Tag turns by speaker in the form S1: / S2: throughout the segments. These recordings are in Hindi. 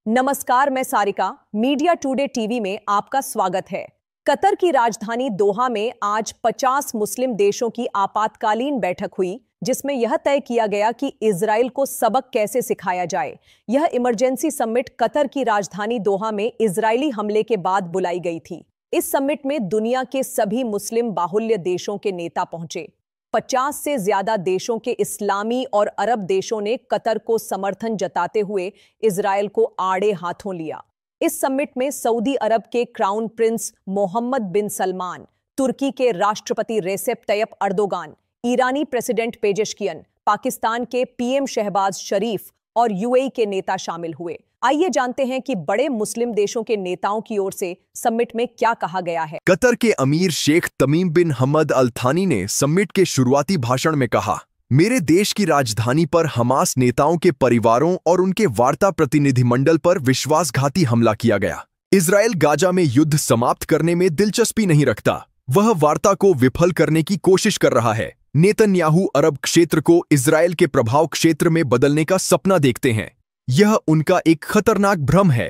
S1: नमस्कार, मैं सारिका। मीडिया टुडे टीवी में आपका स्वागत है। कतर की राजधानी दोहा में आज 50 मुस्लिम देशों की आपातकालीन बैठक हुई, जिसमें यह तय किया गया कि इजराइल को सबक कैसे सिखाया जाए। यह इमरजेंसी समिट कतर की राजधानी दोहा में इजरायली हमले के बाद बुलाई गई थी। इस समिट में दुनिया के सभी मुस्लिम बाहुल्य देशों के नेता पहुंचे। 50 से ज्यादा देशों के इस्लामी और अरब देशों ने कतर को समर्थन जताते हुए इजराइल को आड़े हाथों लिया। इस समिट में सऊदी अरब के क्राउन प्रिंस मोहम्मद बिन सलमान, तुर्की के राष्ट्रपति रेसेप तैयप अर्दोगान, ईरानी प्रेसिडेंट पेजेशकियन, पाकिस्तान के पीएम शहबाज शरीफ और यूएई के नेता शामिल हुए। आइए जानते हैं कि बड़े मुस्लिम देशों के नेताओं की ओर से समिट में क्या कहा गया है।
S2: कतर के अमीर शेख तमीम बिन हमद अल थानी ने समिट के शुरुआती भाषण में कहा, मेरे देश की राजधानी पर हमास नेताओं के परिवारों और उनके वार्ता प्रतिनिधिमंडल पर विश्वासघाती हमला किया गया। इजराइल गाजा में युद्ध समाप्त करने में दिलचस्पी नहीं रखता, वह वार्ता को विफल करने की कोशिश कर रहा है। नेतन्याहू अरब क्षेत्र को इजराइल के प्रभाव क्षेत्र में बदलने का सपना देखते हैं, यह उनका एक खतरनाक भ्रम है।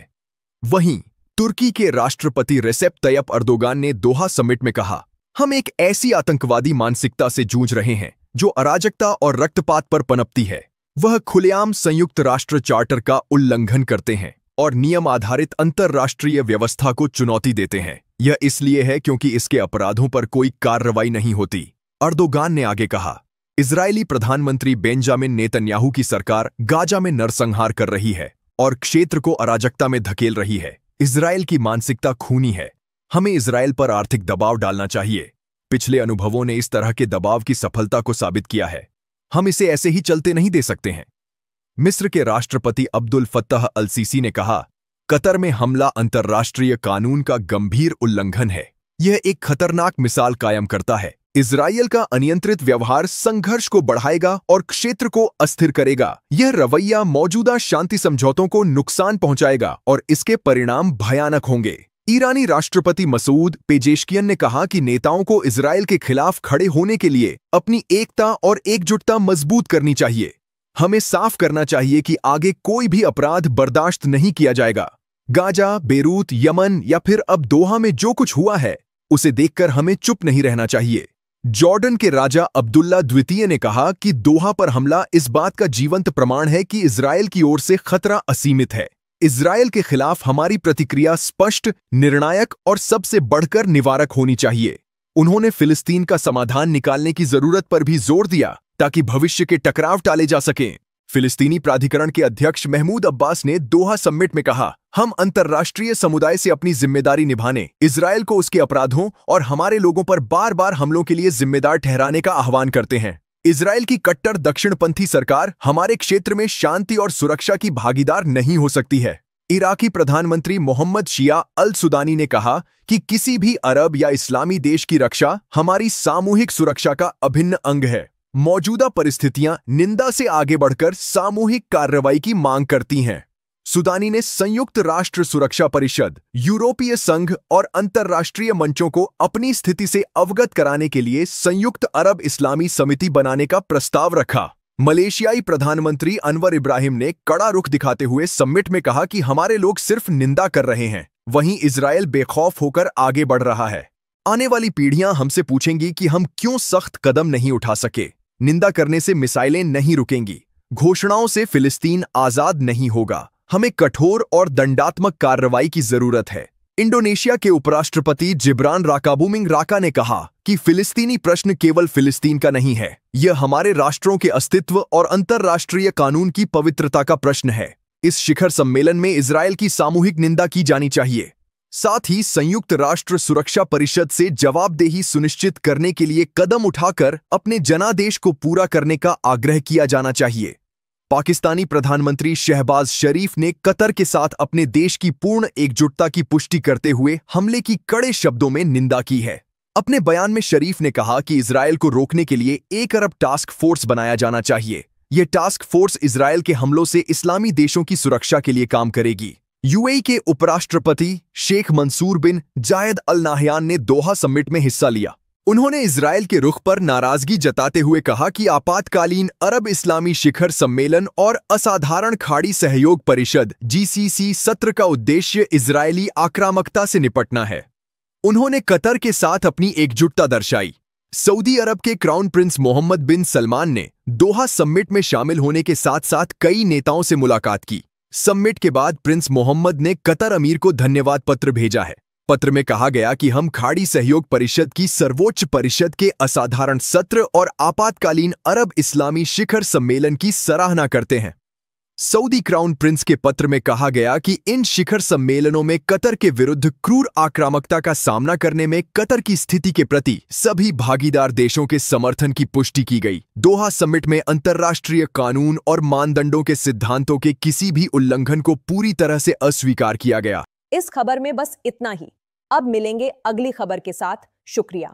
S2: वहीं तुर्की के राष्ट्रपति रेसेप तैयप अर्दोगान ने दोहा समिट में कहा, हम एक ऐसी आतंकवादी मानसिकता से जूझ रहे हैं जो अराजकता और रक्तपात पर पनपती है। वह खुलेआम संयुक्त राष्ट्र चार्टर का उल्लंघन करते हैं और नियम आधारित अंतर्राष्ट्रीय व्यवस्था को चुनौती देते हैं। यह इसलिए है क्योंकि इसके अपराधों पर कोई कार्रवाई नहीं होती। अर्दोगान ने आगे कहा, इजरायली प्रधानमंत्री बेंजामिन नेतन्याहू की सरकार गाजा में नरसंहार कर रही है और क्षेत्र को अराजकता में धकेल रही है। इजरायल की मानसिकता खूनी है, हमें इजरायल पर आर्थिक दबाव डालना चाहिए। पिछले अनुभवों ने इस तरह के दबाव की सफलता को साबित किया है, हम इसे ऐसे ही चलते नहीं दे सकते हैं। मिस्र के राष्ट्रपति अब्दुल फत्ताह अल सीसी ने कहा, कतर में हमला अंतर्राष्ट्रीय कानून का गंभीर उल्लंघन है। यह एक खतरनाक मिसाल कायम करता है। इजरायल का अनियंत्रित व्यवहार संघर्ष को बढ़ाएगा और क्षेत्र को अस्थिर करेगा। यह रवैया मौजूदा शांति समझौतों को नुकसान पहुंचाएगा और इसके परिणाम भयानक होंगे। ईरानी राष्ट्रपति मसूद पेजेशकियन ने कहा कि नेताओं को इजरायल के खिलाफ खड़े होने के लिए अपनी एकता और एकजुटता मजबूत करनी चाहिए। हमें साफ करना चाहिए कि आगे कोई भी अपराध बर्दाश्त नहीं किया जाएगा। गाजा, बेरूत, यमन या फिर अब दोहा में जो कुछ हुआ है उसे देखकर हमें चुप नहीं रहना चाहिए। जॉर्डन के राजा अब्दुल्ला द्वितीय ने कहा कि दोहा पर हमला इस बात का जीवंत प्रमाण है कि इजरायल की ओर से खतरा असीमित है। इजरायल के खिलाफ हमारी प्रतिक्रिया स्पष्ट, निर्णायक और सबसे बढ़कर निवारक होनी चाहिए। उन्होंने फिलिस्तीन का समाधान निकालने की जरूरत पर भी जोर दिया ताकि भविष्य के टकराव टाले जा सकें। फिलिस्तीनी प्राधिकरण के अध्यक्ष महमूद अब्बास ने दोहा समिट में कहा, हम अंतर्राष्ट्रीय समुदाय से अपनी जिम्मेदारी निभाने, इजरायल को उसके अपराधों और हमारे लोगों पर बार बार हमलों के लिए जिम्मेदार ठहराने का आह्वान करते हैं। इजरायल की कट्टर दक्षिणपंथी सरकार हमारे क्षेत्र में शांति और सुरक्षा की भागीदार नहीं हो सकती है। इराकी प्रधानमंत्री मोहम्मद शिया अल सुदानी ने कहा कि किसी भी अरब या इस्लामी देश की रक्षा हमारी सामूहिक सुरक्षा का अभिन्न अंग है। मौजूदा परिस्थितियां निंदा से आगे बढ़कर सामूहिक कार्रवाई की मांग करती हैं। सुदानी ने संयुक्त राष्ट्र सुरक्षा परिषद, यूरोपीय संघ और अंतर्राष्ट्रीय मंचों को अपनी स्थिति से अवगत कराने के लिए संयुक्त अरब इस्लामी समिति बनाने का प्रस्ताव रखा। मलेशियाई प्रधानमंत्री अनवर इब्राहिम ने कड़ा रुख दिखाते हुए समिट में कहा कि हमारे लोग सिर्फ निंदा कर रहे हैं, वहीं इजरायल बेखौफ होकर आगे बढ़ रहा है। आने वाली पीढ़ियां हमसे पूछेंगी कि हम क्यों सख्त कदम नहीं उठा सके। निंदा करने से मिसाइलें नहीं रुकेंगी, घोषणाओं से फिलिस्तीन आजाद नहीं होगा। हमें कठोर और दंडात्मक कार्रवाई की जरूरत है। इंडोनेशिया के उपराष्ट्रपति जिब्रान राकाबुमिंग राका ने कहा कि फिलिस्तीनी प्रश्न केवल फिलिस्तीन का नहीं है, यह हमारे राष्ट्रों के अस्तित्व और अंतर्राष्ट्रीय कानून की पवित्रता का प्रश्न है। इस शिखर सम्मेलन में इजरायल की सामूहिक निंदा की जानी चाहिए। साथ ही संयुक्त राष्ट्र सुरक्षा परिषद से जवाबदेही सुनिश्चित करने के लिए कदम उठाकर अपने जनादेश को पूरा करने का आग्रह किया जाना चाहिए। पाकिस्तानी प्रधानमंत्री शहबाज शरीफ ने कतर के साथ अपने देश की पूर्ण एकजुटता की पुष्टि करते हुए हमले की कड़े शब्दों में निंदा की है। अपने बयान में शरीफ ने कहा कि इजरायल को रोकने के लिए 1 अरब टास्क फोर्स बनाया जाना चाहिए। यह टास्क फोर्स इजरायल के हमलों से इस्लामी देशों की सुरक्षा के लिए काम करेगी। यूएई के उपराष्ट्रपति शेख मंसूर बिन जायद अल नाहयान ने दोहा समिट में हिस्सा लिया। उन्होंने इजरायल के रुख पर नाराजगी जताते हुए कहा कि आपातकालीन अरब इस्लामी शिखर सम्मेलन और असाधारण खाड़ी सहयोग परिषद (जीसीसी) सत्र का उद्देश्य इजरायली आक्रामकता से निपटना है। उन्होंने कतर के साथ अपनी एकजुटता दर्शाई। सऊदी अरब के क्राउन प्रिंस मोहम्मद बिन सलमान ने दोहा समिट में शामिल होने के साथ साथ कई नेताओं से मुलाकात की। समिट के बाद प्रिंस मोहम्मद ने कतर अमीर को धन्यवाद पत्र भेजा है। पत्र में कहा गया कि हम खाड़ी सहयोग परिषद की सर्वोच्च परिषद के असाधारण सत्र और आपातकालीन अरब इस्लामी शिखर सम्मेलन की सराहना करते हैं। सऊदी क्राउन प्रिंस के पत्र में कहा गया कि इन शिखर सम्मेलनों में कतर के विरुद्ध क्रूर आक्रामकता का सामना करने में कतर की स्थिति के प्रति सभी भागीदार देशों के समर्थन की पुष्टि की गई। दोहा समिट में अंतर्राष्ट्रीय कानून और मानदंडों के सिद्धांतों के किसी भी उल्लंघन को पूरी तरह से अस्वीकार किया गया।
S1: इस खबर में बस इतना ही। अब मिलेंगे अगली खबर के साथ। शुक्रिया।